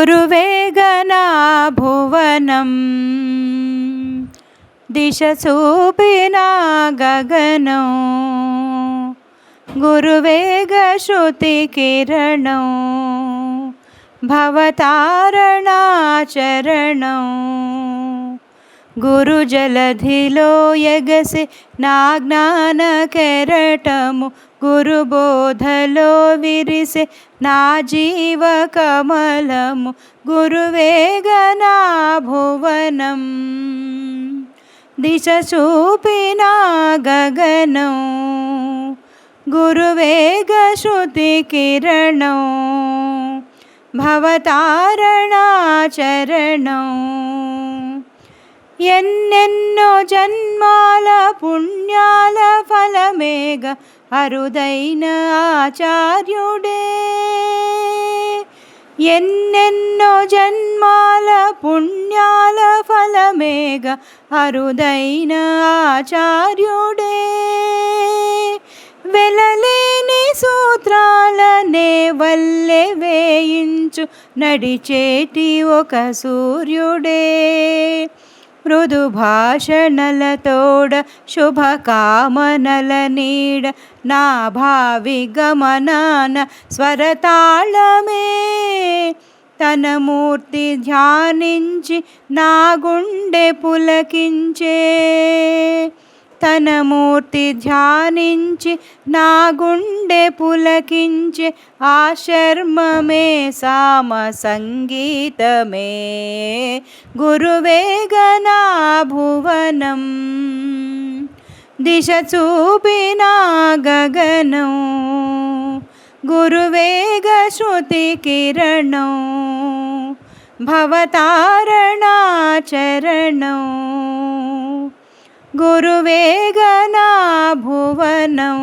గురువేగనా భువనం దిశ చూపిన గగనం గురువేగ శృతి కిరణం భవతారణాచరణం గురు జలధిలో ఎగసి నా జ్ఞాన కెరటము గురు బోధలో విరిసే నా జీవ కమలము గురువేగనా భువనం దిశ చూపిన గగనం గురువేగ శృతి కిరణం భవతారణాచరణం ఎన్నెన్నో జన్మాల పుణ్యాల ఫలమేగ అరుదైన ఆచార్యుడే ఎన్నెన్నో జన్మాల పుణ్యాల ఫలమేగ అరుదైన ఆచార్యుడే వెలలేని సూత్రాలనే వల్లె వేయించు నడిచేటి ఒక సూర్యుడే మృదు భాషణలతోడ శుభకామనల నీడ నా భావి గమనాన స్వరతాళమే తన మూర్తి ధ్యానించి నా గుండె పులకించే తన మూర్తి ధ్యానించి నా గుండె పులకించే ఆ శర్మమే సామ సంగీతమే గురువేగనా భువనం దిశ చూపిన గగనం గురువేగ శృతి కిరణం భవతారణాచరణం గురువేగనా భువనం.